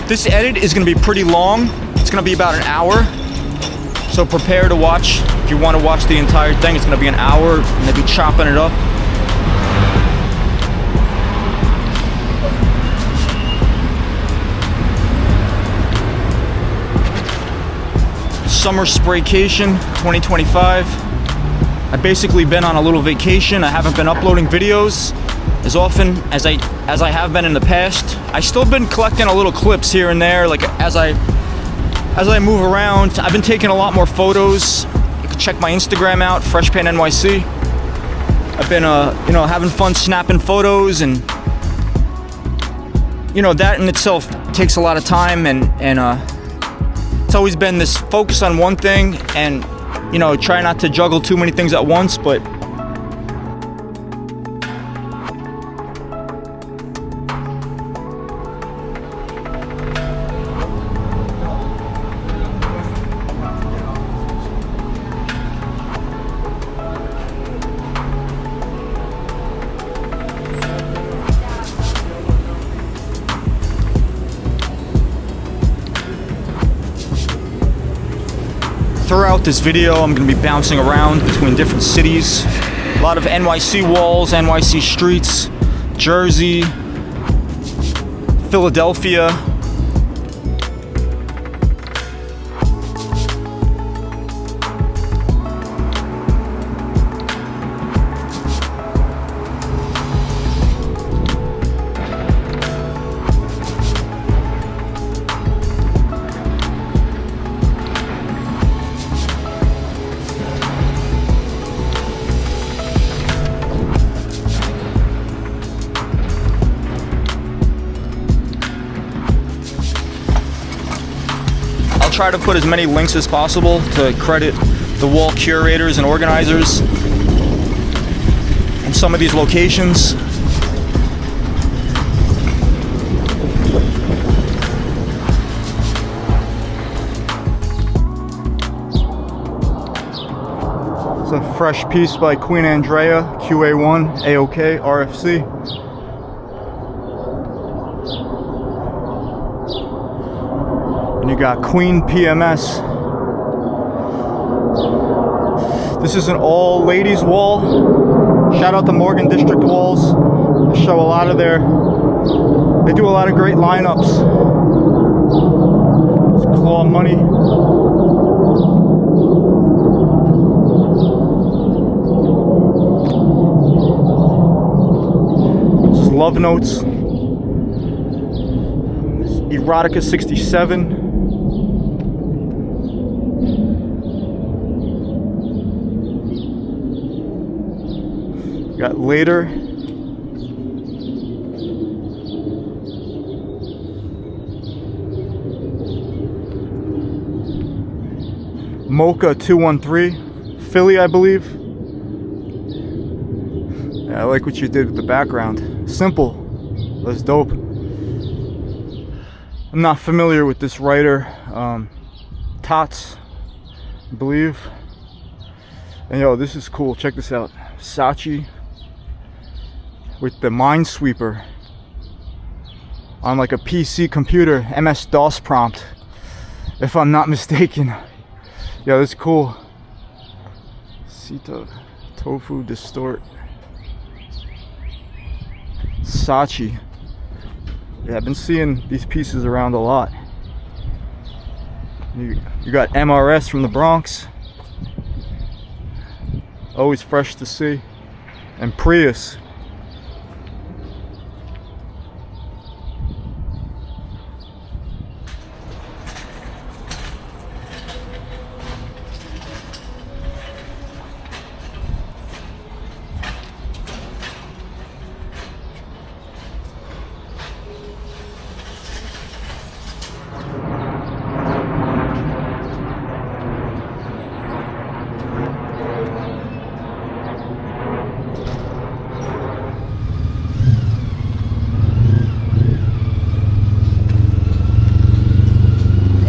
This edit is going to be pretty long. It's going to be about an hour. So prepare to watch. If you want to watch the entire thing, it's going to be an hour and they'll be chopping it up. Summer Spraycation 2025. I've basically been on a little vacation. I haven't been uploading videos as often as I have been in the past. I still been collecting a little clips here and there, like as I move around. I've been taking a lot more photos. You can check my Instagram out, FreshPan NYC. I've been having fun snapping photos, and that in itself takes a lot of time, and it's always been this focus on one thing and try not to juggle too many things at once, but throughout this video, I'm going to be bouncing around between different cities. A lot of NYC walls, NYC streets, Jersey, Philadelphia. Try to put as many links as possible to credit the wall curators and organizers in some of these locations. It's a fresh piece by Queen Andrea, QA1, AOK, RFC. And you got Queen PMS. This is an all ladies wall. Shout out to Morgan District Walls. They show a lot of they do a lot of great lineups. It's Claw Money. This is Love Notes. Erotica 67. Got Later. Mocha 213, Philly, I believe. Yeah, I like what you did with the background. Simple. That's dope. I'm not familiar with this writer. Tots, I believe. And yo, this is cool. Check this out. Sachi with the Minesweeper on like a PC computer, MS-DOS prompt, if I'm not mistaken. Yeah, that's cool. Sita, Tofu, Distort, Sachi. Yeah, I've been seeing these pieces around a lot. You got MRS from the Bronx. Always fresh to see. And Prius.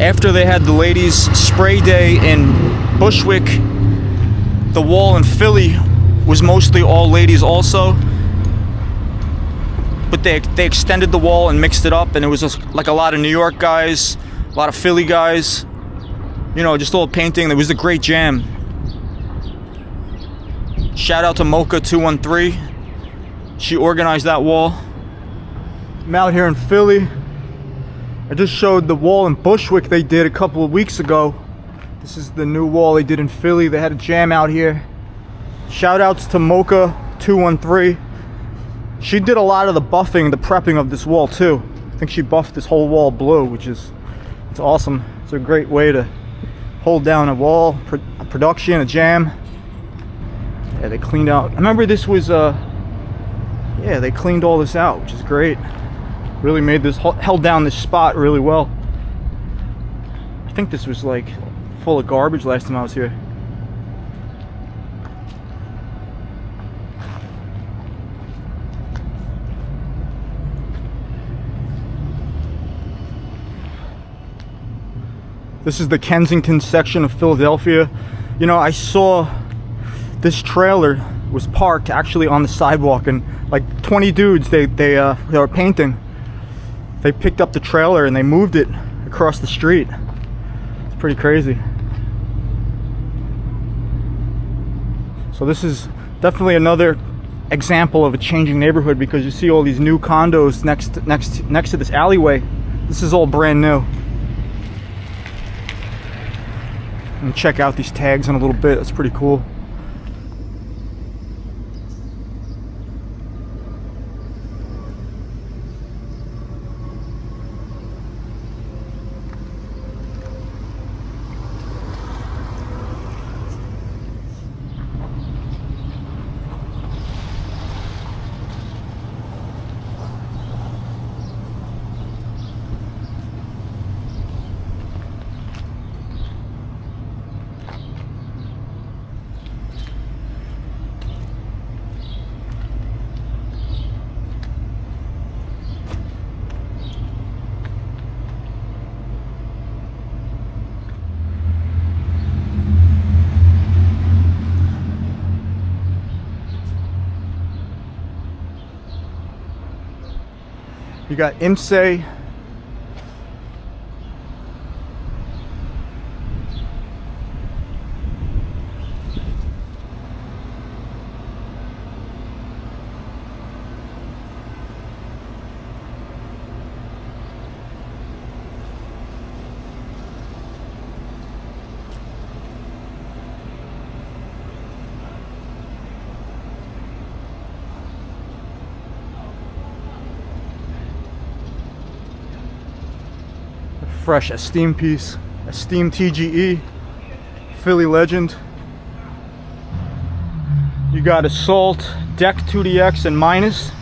After they had the ladies spray day in Bushwick, the wall in Philly was mostly all ladies also. but they extended the wall and mixed it up, and it was just like a lot of New York guys, a lot of Philly guys, you know, just a little painting. It was a great jam. Shout out to Mocha 213. She organized that wall. I'm out here in Philly. I just showed the wall in Bushwick they did a couple of weeks ago. This is the new wall they did in Philly. They had a jam out here. Shout outs to Mocha 213. She did a lot of the buffing, the prepping of this wall too. I think she buffed this whole wall blue, which is, it's awesome. It's a great way to hold down a wall, a production, a jam. Yeah, they cleaned out. I remember this was, yeah, they cleaned all this out, which is great. Really made this, held down this spot really well. I think this was like full of garbage last time I was here. This is the Kensington section of Philadelphia. You know, I saw this trailer was parked actually on the sidewalk, and like 20 dudes, they were painting. They picked up the trailer and they moved it across the street. It's pretty crazy. So this is definitely another example of a changing neighborhood, because you see all these new condos next to this alleyway. This is all brand new. And check out these tags in a little bit. That's pretty cool. You got IMSE. Fresh Esteem piece, Esteem TGE, Philly legend. You got Assault, Deck 2DX, and Minus.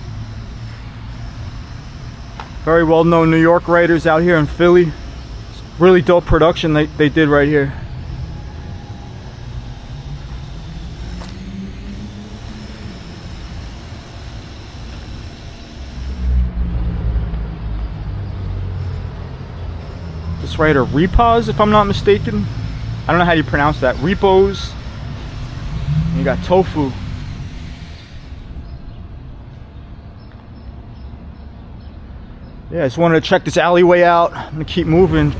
Very well known New York writers out here in Philly. Really dope production they did right here. This writer Repos, if I'm not mistaken. I don't know how you pronounce that. Repos. And you got Tofu. Yeah, I just wanted to check this alleyway out. I'm gonna keep moving.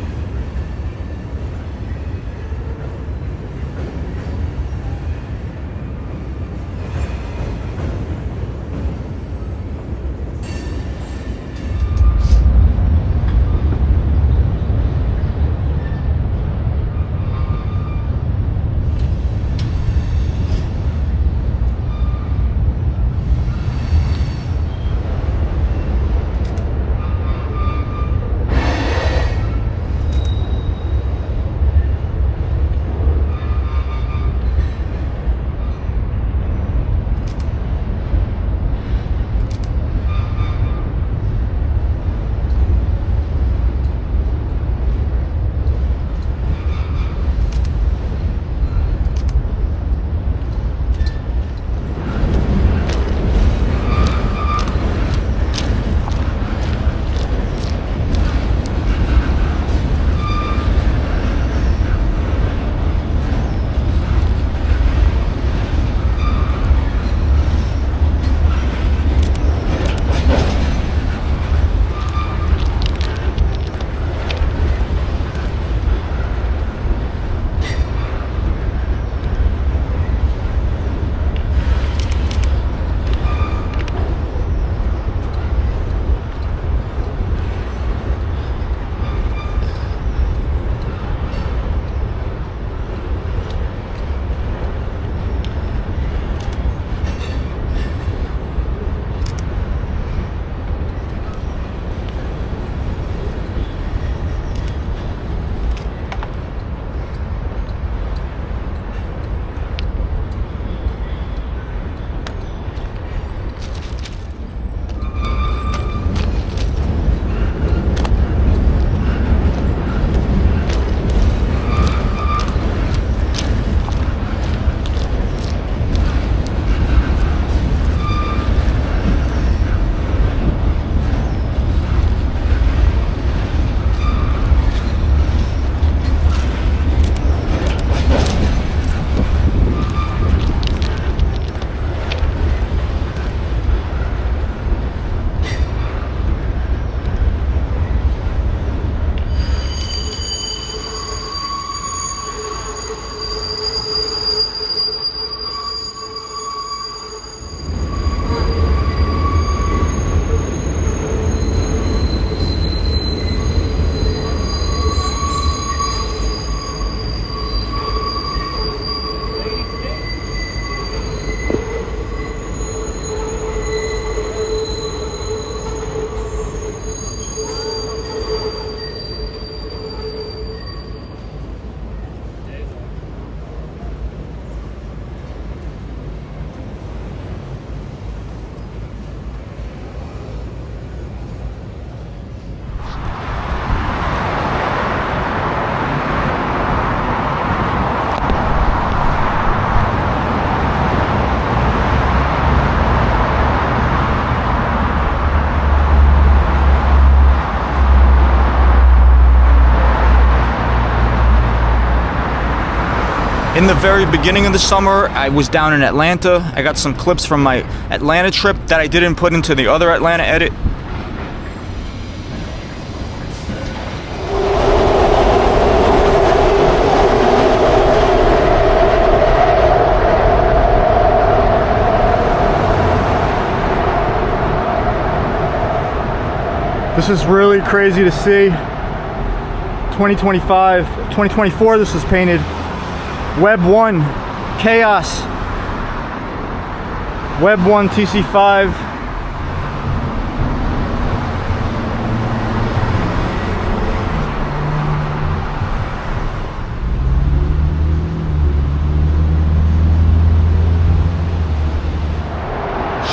In the very beginning of the summer, I was down in Atlanta. I got some clips from my Atlanta trip that I didn't put into the other Atlanta edit. This is really crazy to see. 2025, 2024, this was painted. Web 1, Chaos. Web 1, TC5.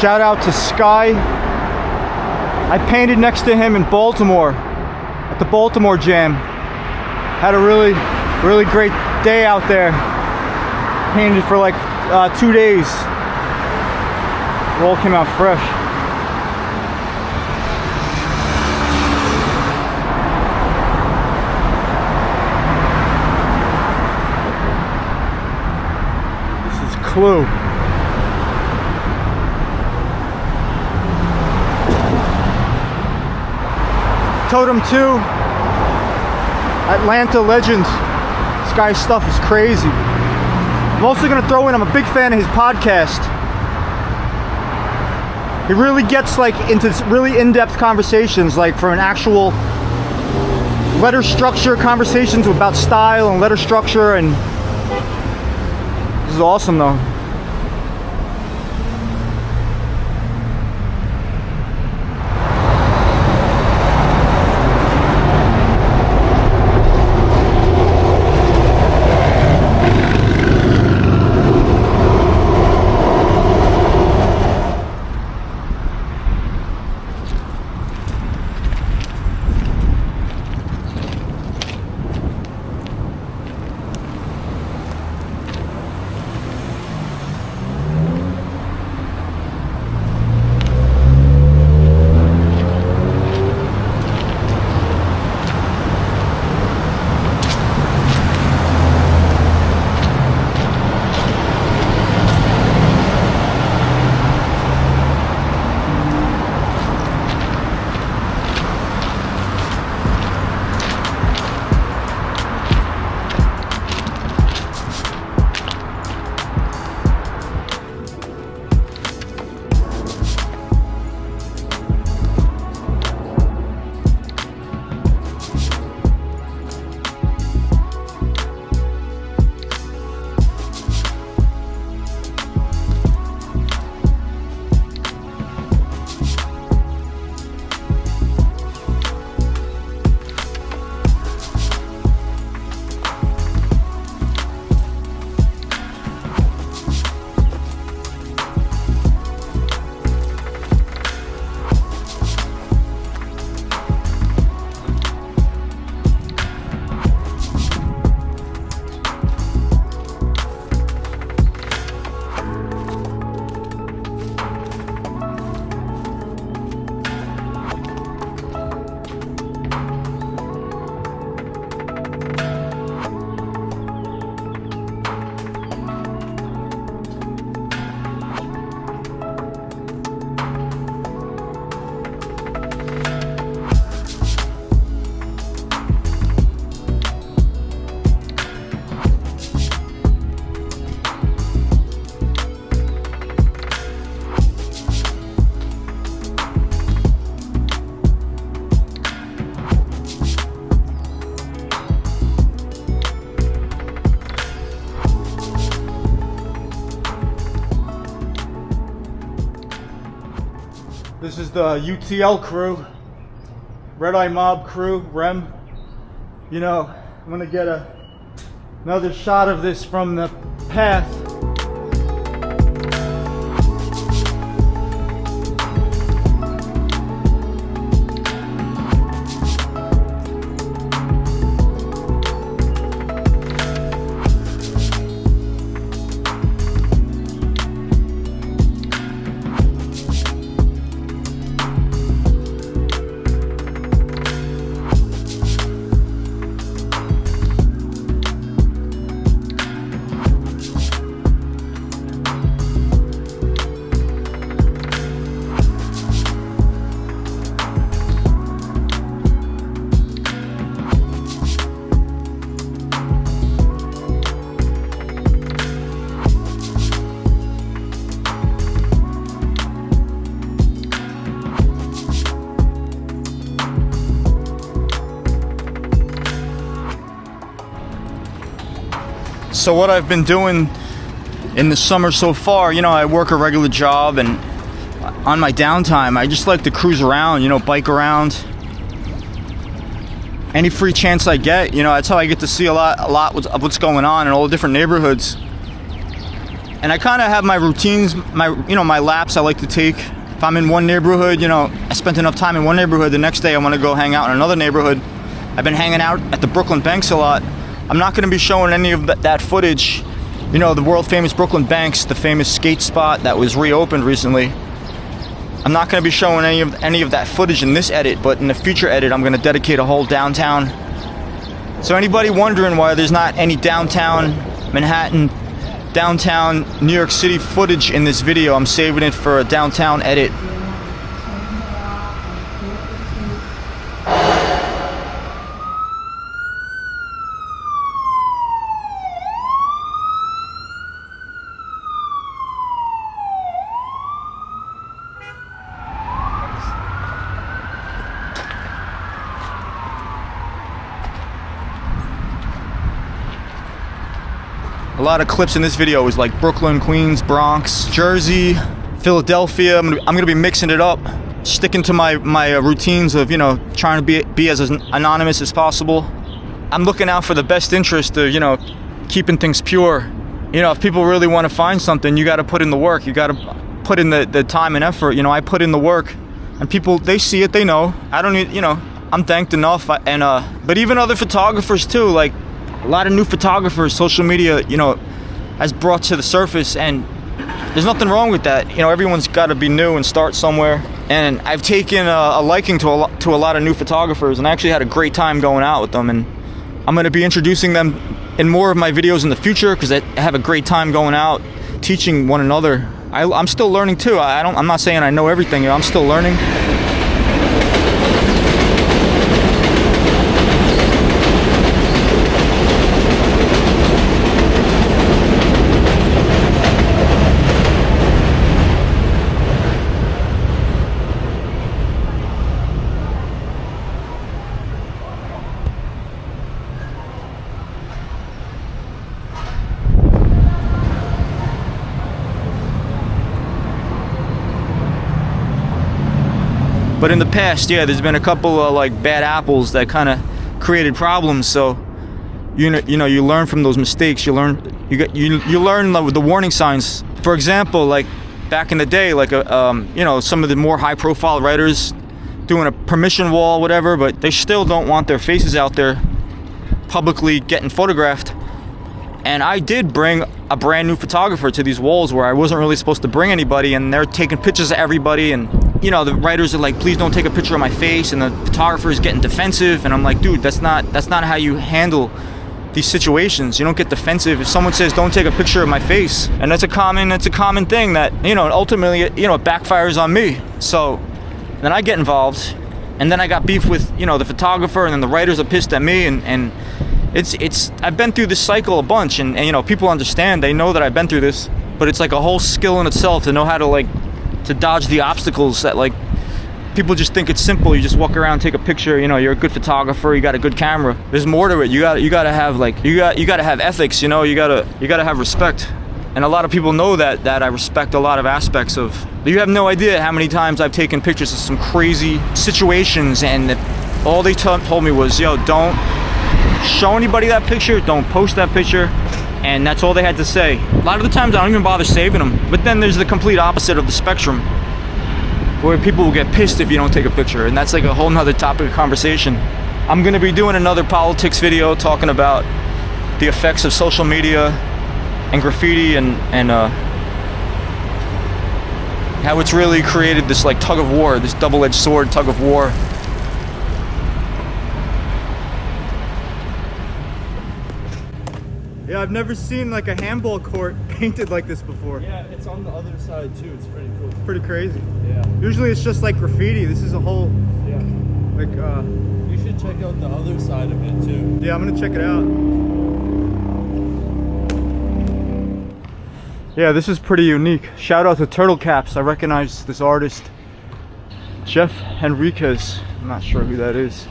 Shout out to Sky. I painted next to him in Baltimore at the Baltimore Jam. Had a really great day out there. Painted for like 2 days. It all came out fresh. This is Clue. Totem 2, Atlanta Legends. This guy's stuff is crazy. I'm also going to throw in, I'm a big fan of his podcast. He really gets like into really in-depth conversations, like for an actual letter structure conversations about style and letter structure, and this is awesome though. This is the UTL crew, Red Eye Mob crew, REM. You know, I'm gonna get another shot of this from the path. So what I've been doing in the summer so far, you know, I work a regular job, and on my downtime, I just like to cruise around, you know, bike around. Any free chance I get, you know, that's how I get to see a lot of what's going on in all the different neighborhoods. And I kind of have my routines, my laps I like to take. If I'm in one neighborhood, you know, I spent enough time in one neighborhood, the next day I want to go hang out in another neighborhood. I've been hanging out at the Brooklyn Banks a lot. I'm not going to be showing any of that footage. You know, the world famous Brooklyn Banks, the famous skate spot that was reopened recently. I'm not going to be showing any of that footage in this edit, but in the future edit, I'm going to dedicate a whole downtown. So anybody wondering why there's not any downtown Manhattan, downtown New York City footage in this video, I'm saving it for a downtown edit. A lot of clips in this video is like Brooklyn, Queens, Bronx, Jersey, Philadelphia. I'm gonna be mixing it up, sticking to my routines of, you know, trying to be as anonymous as possible. I'm looking out for the best interest of, you know, keeping things pure. You know, if people really want to find something, you got to put in the work. You got to put in the time and effort. You know, I put in the work, and people, they see it, they know. I don't need, you know, I'm thanked enough. But even other photographers too, like a lot of new photographers, social media, you know, has brought to the surface, and there's nothing wrong with that. You know, everyone's got to be new and start somewhere. And I've taken a liking to a lot of new photographers, and I actually had a great time going out with them. And I'm going to be introducing them in more of my videos in the future, because I have a great time going out, teaching one another. I'm still learning too. I'm not saying I know everything. You know, I'm still learning. But in the past, yeah, there's been a couple of like bad apples that kind of created problems. So, you know, you learn from those mistakes. You learn the warning signs. For example, like back in the day, like you know, some of the more high-profile writers doing a permission wall, whatever, but they still don't want their faces out there publicly getting photographed. And I did bring a brand new photographer to these walls where I wasn't really supposed to bring anybody, and they're taking pictures of everybody, and you know, the writers are like, please don't take a picture of my face, and the photographer is getting defensive, and I'm like, dude, that's not how you handle these situations. You don't get defensive if someone says don't take a picture of my face. And that's a common thing that, you know, ultimately, you know, it backfires on me. So then I get involved, and then I got beef with, you know, the photographer, and then the writers are pissed at me, and it's I've been through this cycle a bunch, and you know, people understand, they know that I've been through this, but it's like a whole skill in itself to know how to dodge the obstacles that, like, people just think it's simple. You just walk around, take a picture, you know, you're a good photographer, you got a good camera. There's more to it. You got to have like you got to have ethics, you know, you got to have respect. And a lot of people know that I respect a lot of aspects of. You have no idea how many times I've taken pictures of some crazy situations, and all they told me was, yo, don't show anybody that picture, don't post that picture. And that's all they had to say. A lot of the times I don't even bother saving them. But then there's the complete opposite of the spectrum, where people will get pissed if you don't take a picture, and that's like a whole nother topic of conversation. I'm gonna be doing another politics video talking about the effects of social media and graffiti, and how it's really created this like tug of war, this double-edged sword tug of war. Yeah, I've never seen like a handball court painted like this before. Yeah, it's on the other side too. It's pretty cool. Pretty crazy. Yeah. Usually it's just like graffiti. This is a whole, Yeah. like, You should check out the other side of it too. yeah, I'm gonna check it out. Yeah, this is pretty unique. Shout out to Turtle Caps. I recognize this artist, Jeff Henriquez. I'm not sure who that is.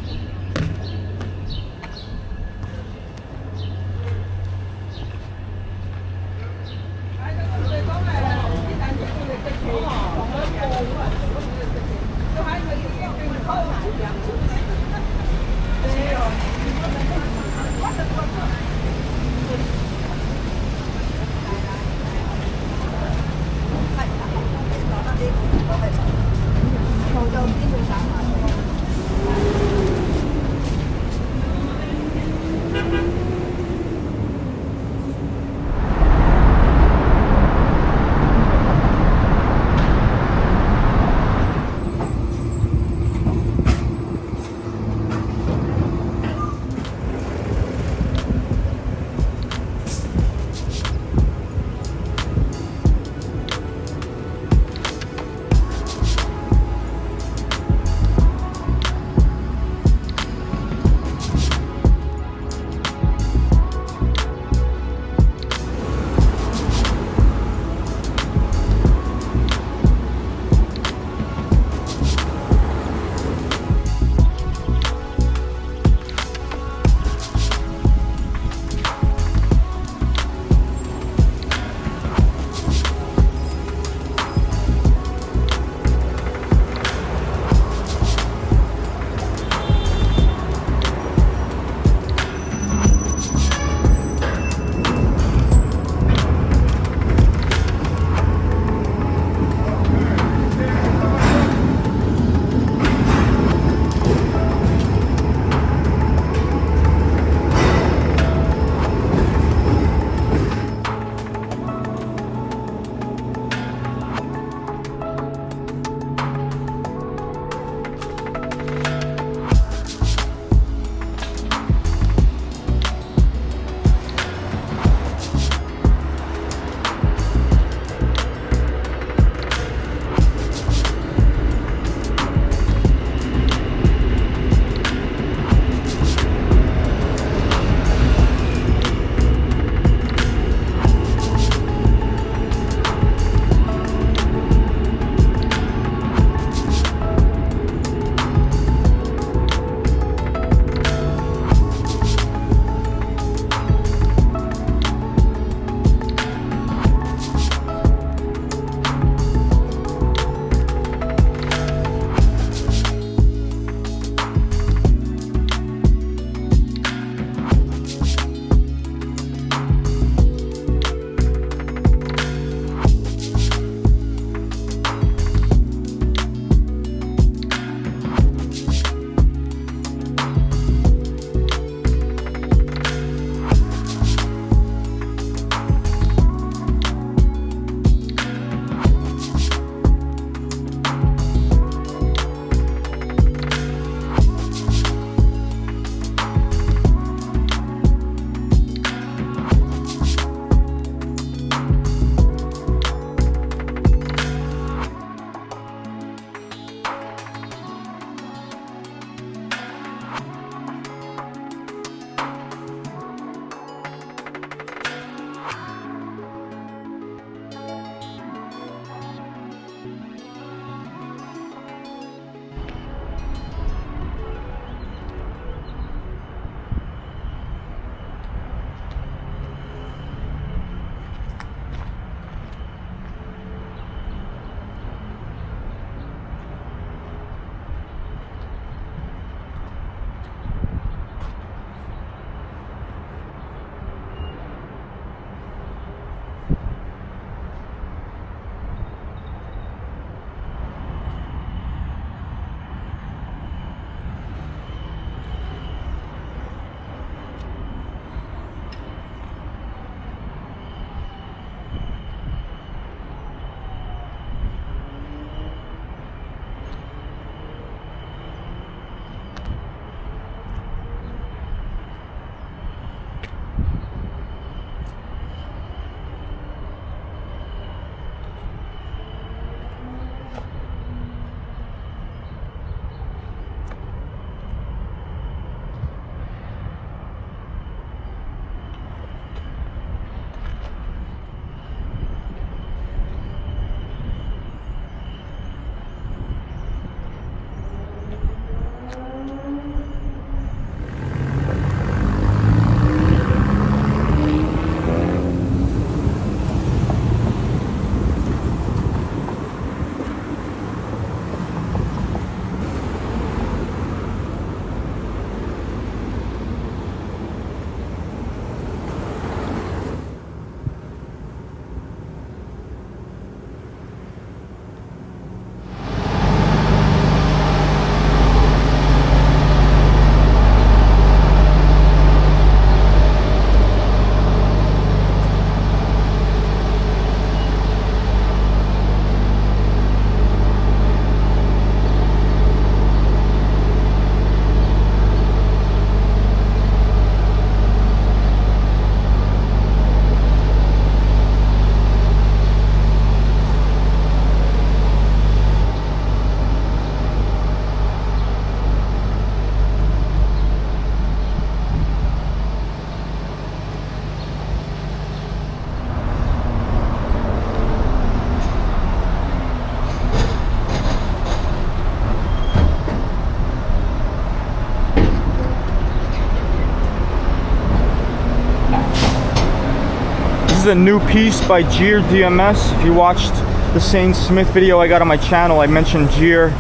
a new piece by Jeer DMS. If you watched the Sane Smith video I got on my channel, I mentioned Jeer.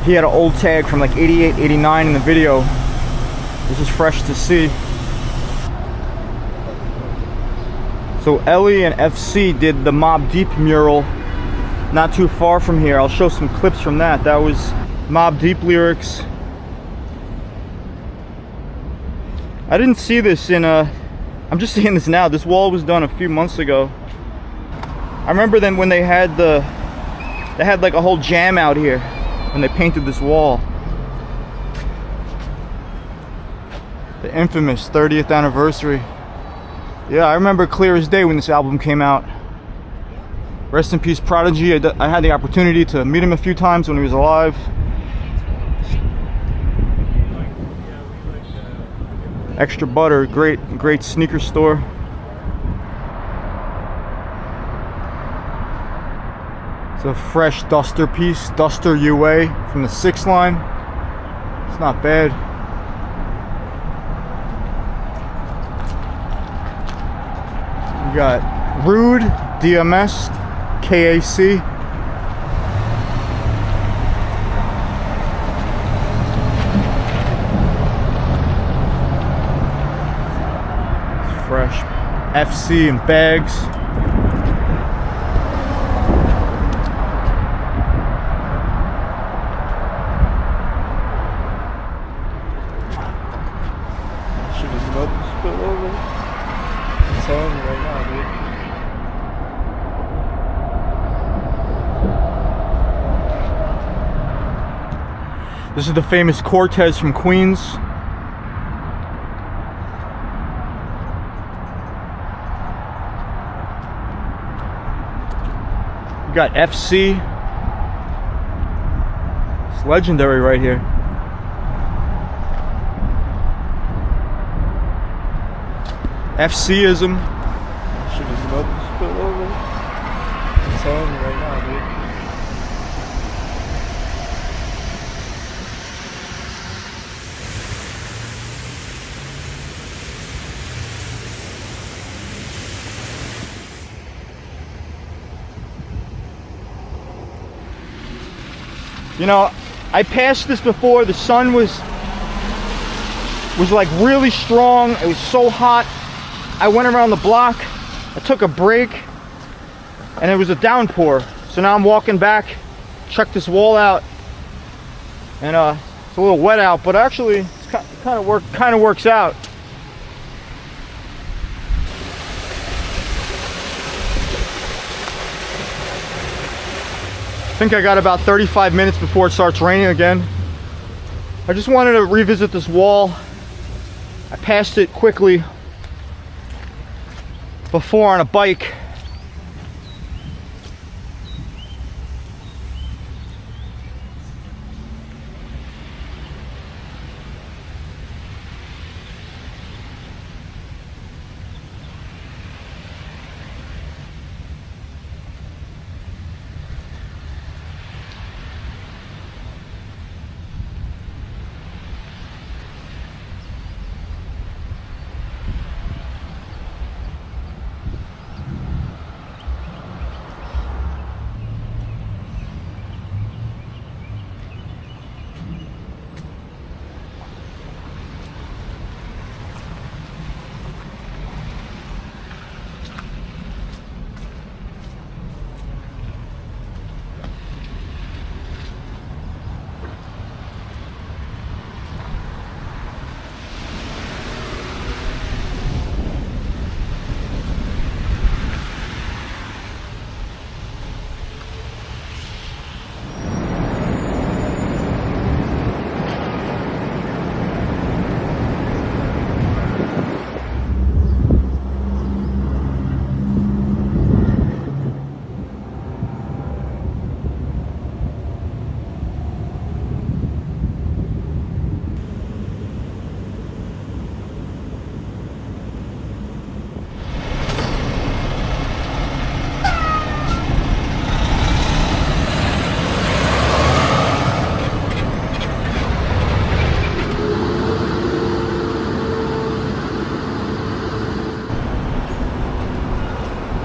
He had an old tag from like 88, 89 in the video. This is fresh to see. So Ellie and FC did the Mobb Deep mural not too far from here. I'll show some clips from that. That was Mobb Deep lyrics. I didn't see this in I'm just seeing this now. This wall was done a few months ago. I remember then when they had like a whole jam out here when they painted this wall. The infamous 30th anniversary. Yeah, I remember clear as day when this album came out. Rest in peace, Prodigy. I had the opportunity to meet him a few times when he was alive. Extra Butter, great sneaker store. It's a fresh Duster piece, Duster UA from the 6 line. It's not bad. We got Rude, DMS, KAC. It's fresh. FC and bags. Shit is about to spill over. I'm telling you right now, dude. This is the famous Cortez from Queens. You got FC. It's legendary right here. FCism. Shit is about to spill over. I'm telling you right now, dude. You know, I passed this before. The sun was like really strong. It was so hot. I went around the block. I took a break, and it was a downpour. So now I'm walking back. Check this wall out, and it's a little wet out, but actually, it's kind of works out. I think I got about 35 minutes before it starts raining again. I just wanted to revisit this wall. I passed it quickly before on a bike.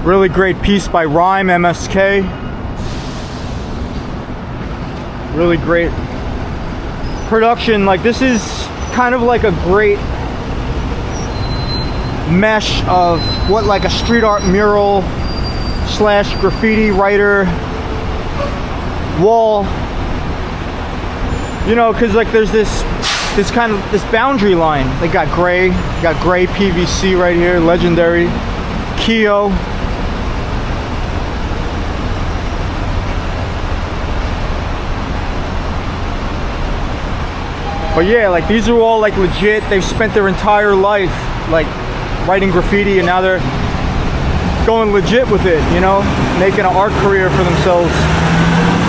Really great piece by Rhyme MSK. Really great production. Like, this is kind of like a great mesh of what like a street art mural slash graffiti writer wall, you know, because like there's this kind of this boundary line. They got gray PVC right here, legendary Keo. But yeah, like these are all like legit. They've spent their entire life like writing graffiti, and now they're going legit with it, you know, making an art career for themselves.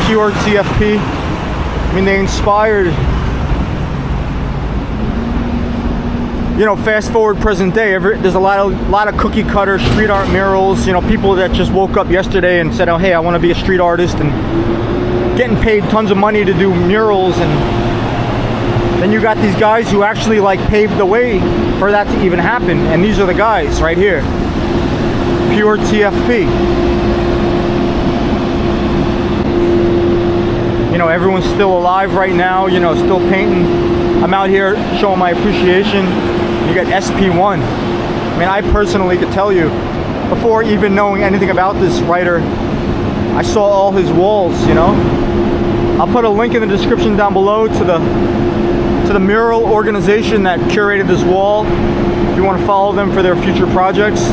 Pure TFP. I mean, they inspired, you know, fast forward present day. There's a lot of cookie cutter street art murals. You know, people that just woke up yesterday and said, "Oh, hey, I want to be a street artist," and getting paid tons of money to do murals. And then you got these guys who actually like paved the way for that to even happen. And these are the guys right here. Pure TFP. You know, everyone's still alive right now, you know, still painting. I'm out here showing my appreciation. You got SP1. I mean, I personally could tell you, before even knowing anything about this writer, I saw all his walls, you know. I'll put a link in the description down below to the mural organization that curated this wall, if you want to follow them for their future projects.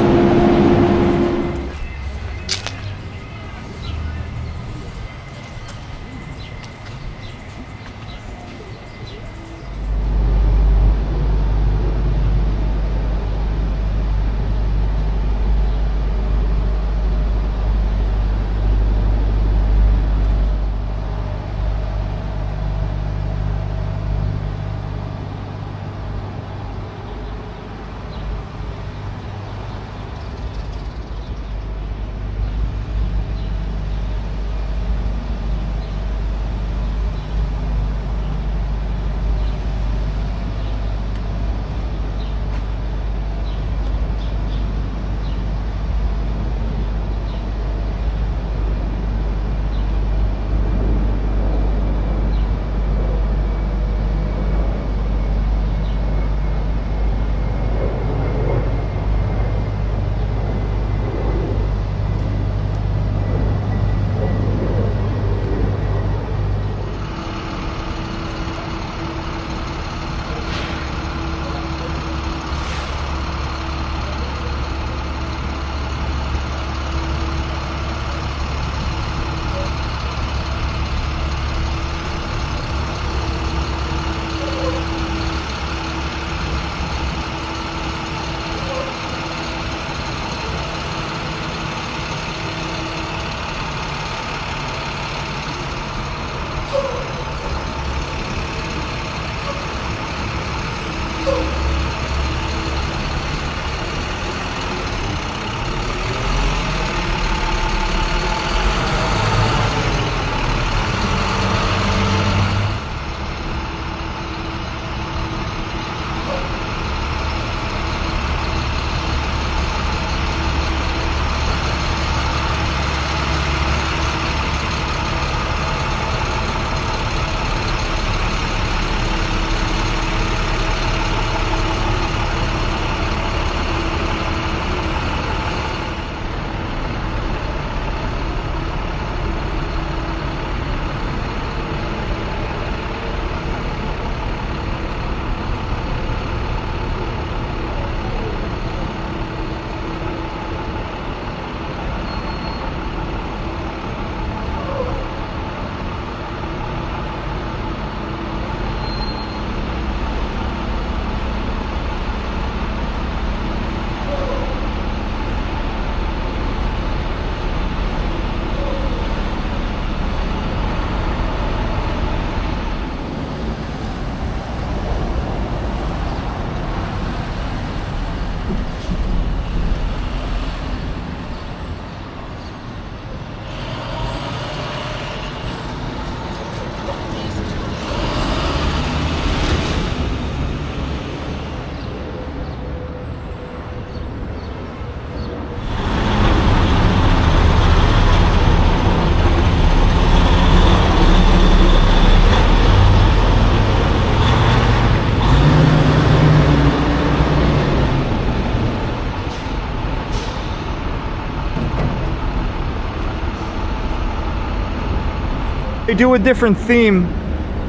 They do a different theme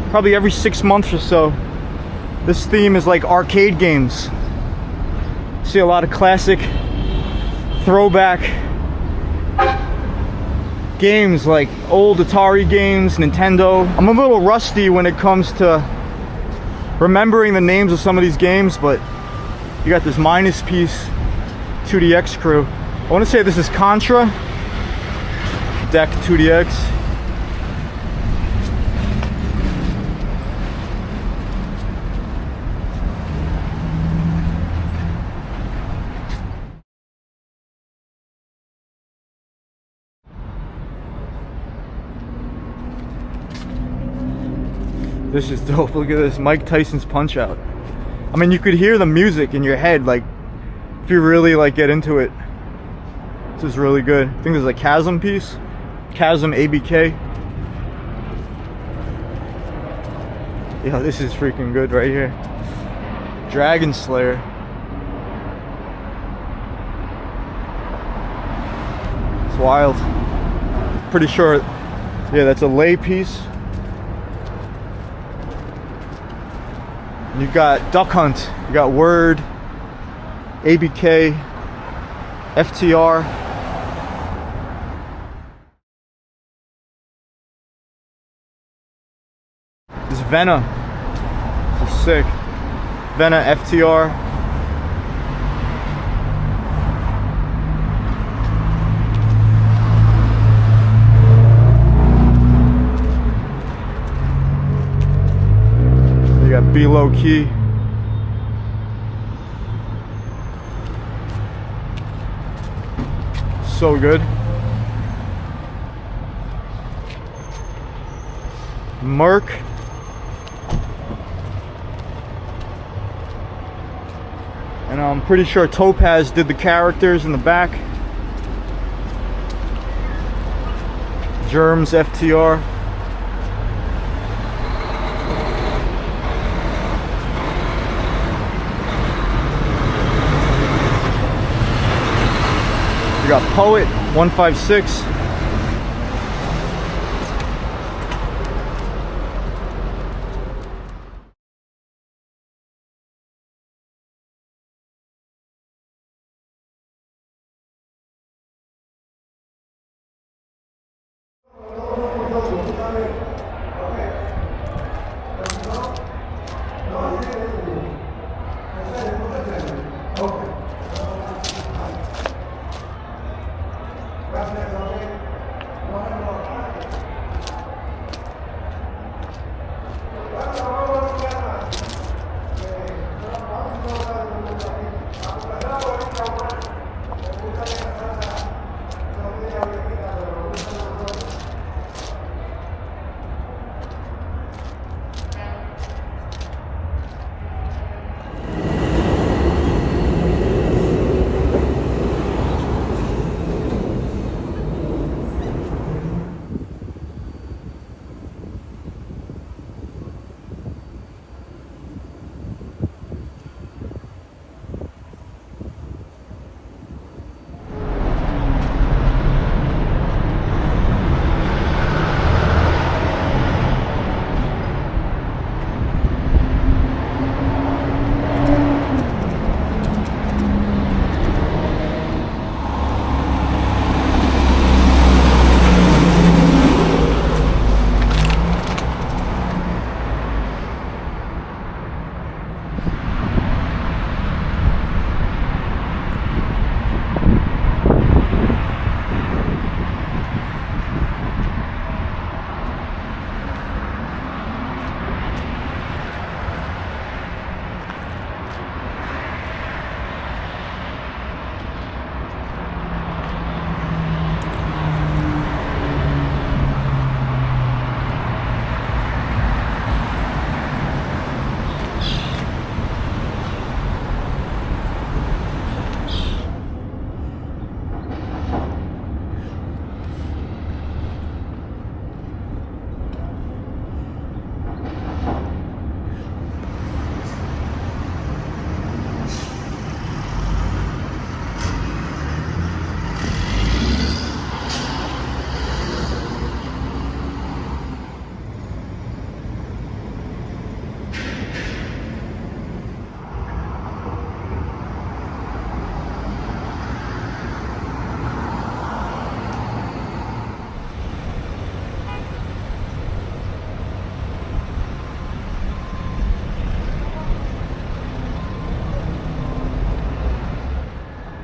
probably every 6 months or so. This theme is like arcade games. See a lot of classic throwback games like old Atari games, Nintendo. I'm a little rusty when it comes to remembering the names of some of these games, but you got this Minus Piece 2DX crew. I want to say this is Contra, Deck 2DX. This is dope. Look at this, Mike Tyson's Punch Out. I mean, you could hear the music in your head, like, if you really, like, get into it. This is really good. I think there's a Chasm piece. Chasm ABK. Yeah, this is freaking good right here. Dragon Slayer. It's wild. Pretty sure, yeah, that's a lay piece. You got Duck Hunt, you got Word, ABK, FTR. This Vena, this is sick. Vena, FTR. You got Be Low Key. So good. Merc. And I'm pretty sure Topaz did the characters in the back. Germs, FTR. You got Poet 156.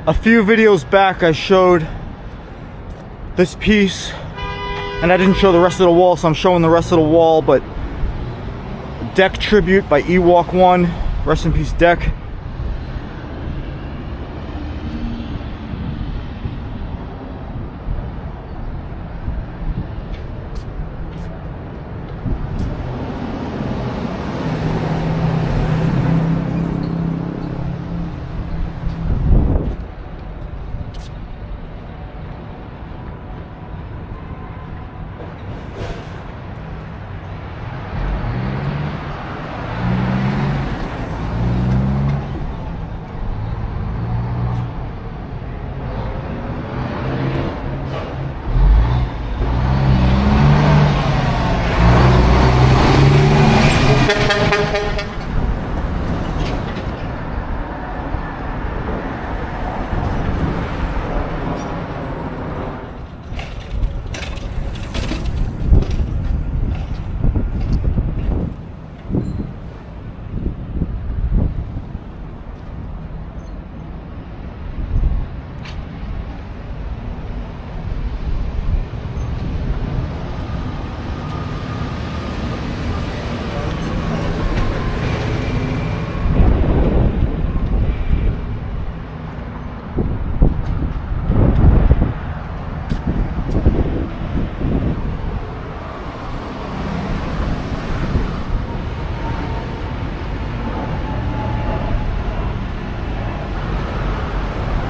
A few videos back I showed this piece and I didn't show the rest of the wall, so I'm showing the rest of the wall. But Deck Tribute by Ewok 1, rest in peace Deck.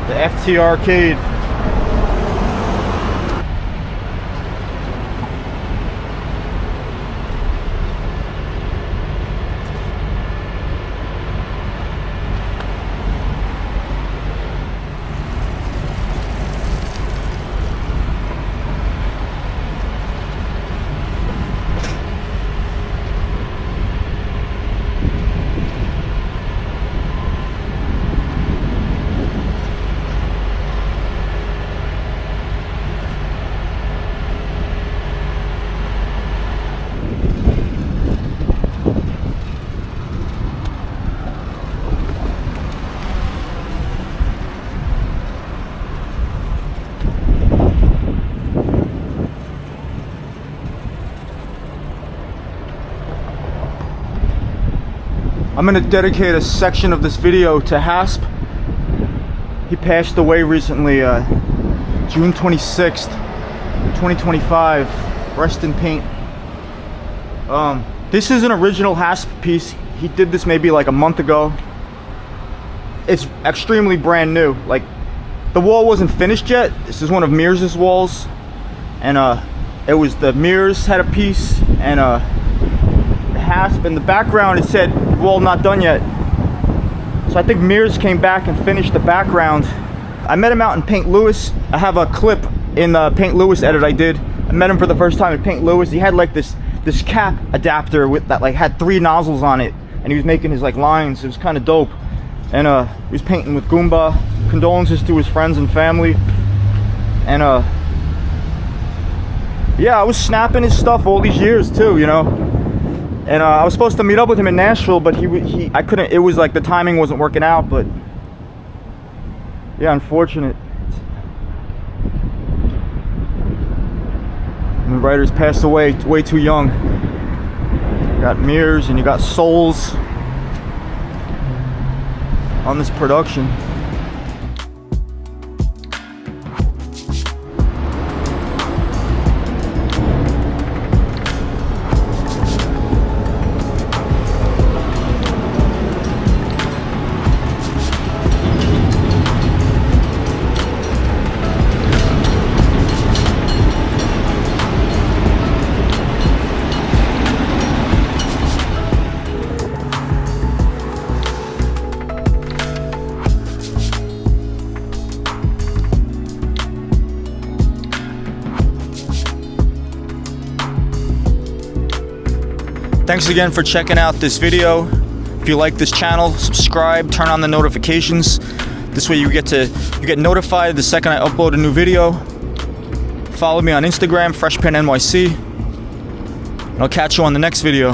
The FT Arcade. I'm gonna dedicate a section of this video to Hasp. He passed away recently, June 26th, 2025. Rest in pain. This is an original Hasp piece. He did this maybe like a month ago. It's extremely brand new. Like, the wall wasn't finished yet. This is one of Mears' walls, and it was the Mears had a piece, and Hasp in the background it said wall not done yet. So I think Mears came back and finished the background. I met him out in Paint Louis. I have a clip in the Paint Louis edit I did. I met him for the first time at Paint Louis. He had like this cap adapter with that like had 3 nozzles on it, and he was making his like lines. It was kind of dope. And he was painting with Goomba. Condolences to his friends and family. And yeah, I was snapping his stuff all these years too, you know. And I was supposed to meet up with him in Nashville, but I couldn't. It was like the timing wasn't working out. But yeah, unfortunate. And the writers passed away way too young. You got Mears and you got Souls on this production. Thanks again for checking out this video. If you like this channel, subscribe, turn on the notifications. This way you get notified the second I upload a new video. Follow me on Instagram, FreshPenNYC. And I'll catch you on the next video.